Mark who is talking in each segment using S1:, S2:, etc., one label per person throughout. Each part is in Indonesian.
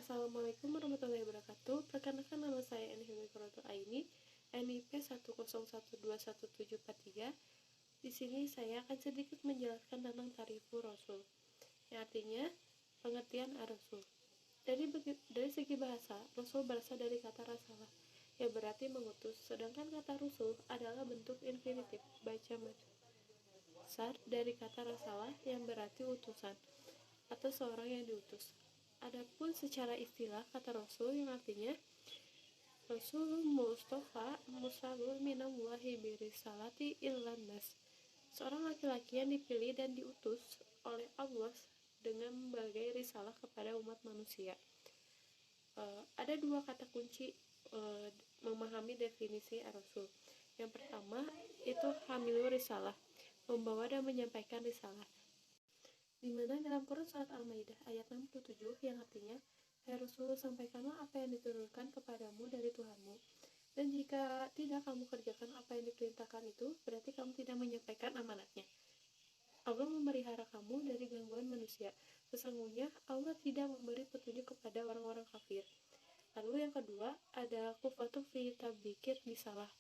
S1: Assalamualaikum warahmatullahi wabarakatuh. Perkenalkan, nama saya Anihimi Qurratul Aini, NIP 101211743. Di sini saya akan sedikit menjelaskan tentang Ta'rifur Rasul, yang artinya pengertian ar-Rasul. Dari segi bahasa, Rasul berasal dari kata rasalah, yang berarti mengutus, sedangkan kata Rasul adalah bentuk infinitif, baca masdar dari kata rasalah yang berarti utusan atau seorang yang diutus. Adapun secara istilah, kata Rasul yang artinya Rasul Mustafa Musalul minallahi birisalati ilan nas, seorang laki-laki yang dipilih dan diutus oleh Allah dengan berbagai risalah kepada umat manusia. Ada dua kata kunci memahami definisi ar-Rasul. Yang pertama itu hamilu risalah, membawa dan menyampaikan risalah, di mana dalam Quran surat Al-Maidah ayat 67 yang artinya, "Hai Rasul, sampaikanlah apa yang diturunkan kepadamu dari Tuhanmu, dan jika tidak kamu kerjakan apa yang diperintahkan itu, berarti kamu tidak menyampaikan amanatnya. Allah memelihara kamu dari gangguan manusia. Sesungguhnya Allah tidak memberi petunjuk kepada orang-orang kafir." Lalu yang kedua ada kufwatu fi tabikir risalah,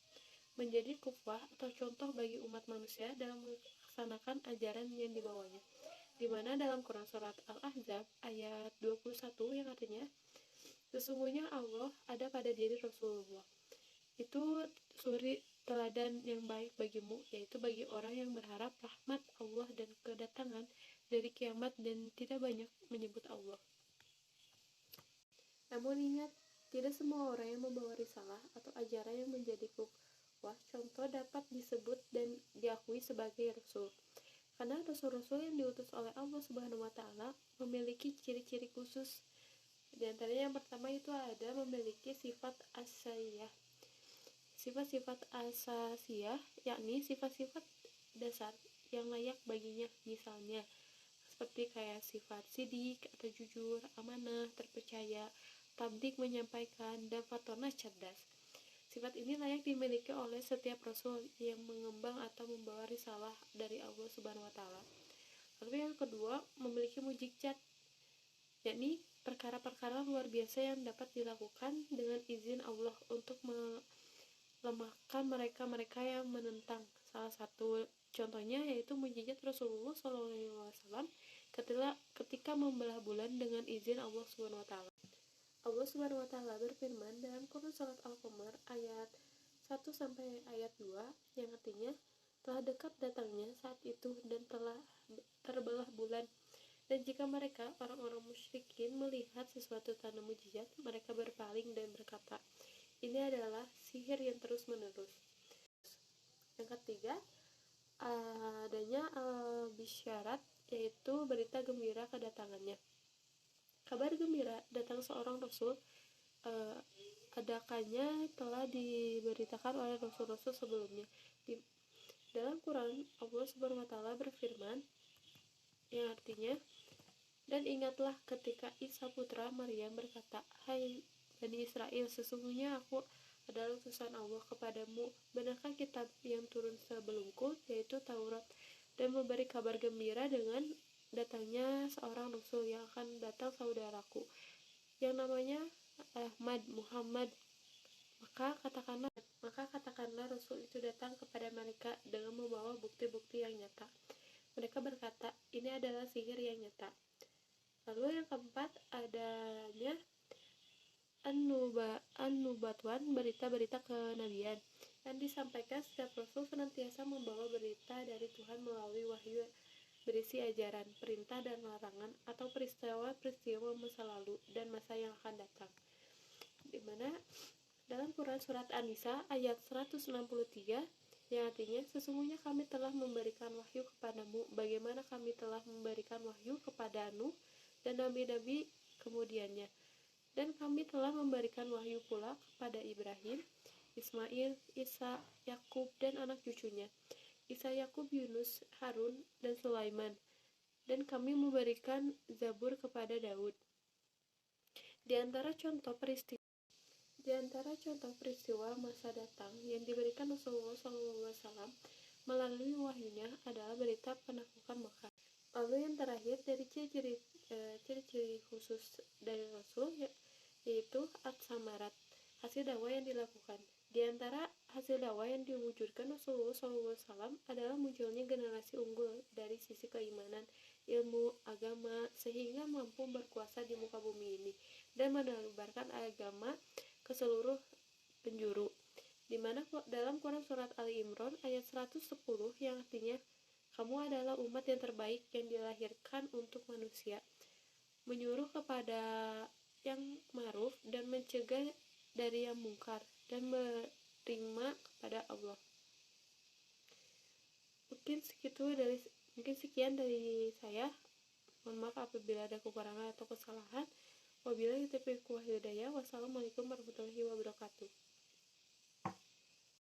S1: menjadi kufwah atau contoh bagi umat manusia dalam melaksanakan ajaran yang dibawanya, di mana dalam Quran surat Al-Ahzab ayat 21 yang artinya, "Sesungguhnya Allah ada pada diri Rasulullah, itu suri teladan yang baik bagimu, yaitu bagi orang yang berharap rahmat Allah dan kedatangan dari kiamat dan tidak banyak menyebut Allah." Namun ingat, tidak semua orang yang membawa risalah atau ajaran yang menjadi kufwah contoh dapat disebut dan diakui sebagai Rasul. Karena Rasul-Rasul yang diutus oleh Allah Subhanahu wa Ta'ala memiliki ciri-ciri khusus. Di antaranya yang pertama itu ada memiliki sifat asasiyah. Sifat-sifat asasiyah yakni sifat-sifat dasar yang layak baginya, misalnya seperti kayak sifat sidik atau jujur, amanah, terpercaya, tabdik menyampaikan, dan fatona cerdas. Sifat ini layak dimiliki oleh setiap rasul yang mengembang atau membawa risalah dari Allah Subhanahu wa Ta'ala. Lalu yang kedua, memiliki mukjizat, yakni perkara-perkara luar biasa yang dapat dilakukan dengan izin Allah untuk melemahkan mereka-mereka yang menentang. Salah satu contohnya yaitu mukjizat Rasulullah SAW ketika membelah bulan dengan izin Allah Subhanahu wa Ta'ala. Allah Subhanahu wa Ta'ala berfirman dalam Quran surat Al-Qamar ayat 1 sampai ayat 2 yang artinya, "Telah dekat datangnya saat itu dan telah terbelah bulan, dan jika mereka orang-orang musyrikin melihat sesuatu tanda mukjizat, mereka berpaling dan berkata, ini adalah sihir yang terus-menerus." Yang ketiga, adanya bisyarat, yaitu berita gembira kedatangannya. Kabar gembira datang seorang Rasul adakannya telah diberitakan oleh Rasul-Rasul sebelumnya. Dalam Quran, Allah Subhanahu wa Ta'ala berfirman yang artinya, "Dan ingatlah ketika Isa putra Maryam berkata, Hai Bani Israel, sesungguhnya aku adalah utusan Allah kepadamu. Benarkah kitab yang turun sebelumku, yaitu Taurat, dan memberi kabar gembira dengan datangnya seorang Rasul yang akan datang saudaraku, yang namanya Muhammad. Maka katakanlah Rasul itu datang kepada mereka dengan membawa bukti-bukti yang nyata. Mereka berkata, ini adalah sihir yang nyata." Lalu yang keempat, adanya an-nubuwah, berita-berita kenabian yang disampaikan setiap Rasul senantiasa membawa berita dari Tuhan melalui wahyu berisi ajaran, perintah dan larangan, atau peristiwa-peristiwa masa lalu dan masa yang akan datang. Dimana dalam Quran surat An-Nisa ayat 163 yang artinya, "Sesungguhnya kami telah memberikan wahyu kepadamu, bagaimana kami telah memberikan wahyu kepada Nuh dan nabi-nabi kemudiannya. Dan kami telah memberikan wahyu pula kepada Ibrahim, Ismail, Isa, Yakub, dan anak cucunya, Isa, Yakub, Yunus, Harun, dan Sulaiman. Dan kami memberikan Zabur kepada Daud." Di antara contoh peristiwa masa datang yang diberikan Rasulullah SAW melalui wahyunya adalah berita penaklukan Mekah. Lalu yang terakhir dari ciri-ciri khusus dari Rasul yaitu at-samarat, hasil dakwah yang dilakukan. Di antara hasil dakwah yang diwujudkan Rasulullah SAW adalah munculnya generasi unggul dari sisi keimanan, ilmu, agama, sehingga mampu berkuasa di muka bumi ini dan menebarkan agama ke seluruh penjuru. Di mana dalam Quran surat Ali Imran ayat 110 yang artinya kamu adalah umat yang terbaik yang dilahirkan untuk manusia, menyuruh kepada yang ma'ruf dan mencegah dari yang mungkar dan berima kepada Allah. Mungkin sekian dari saya. Mohon maaf apabila ada kekurangan atau kesalahan. Wabillahi taufiq wal hidayah. Wassalamualaikum warahmatullahi wabarakatuh.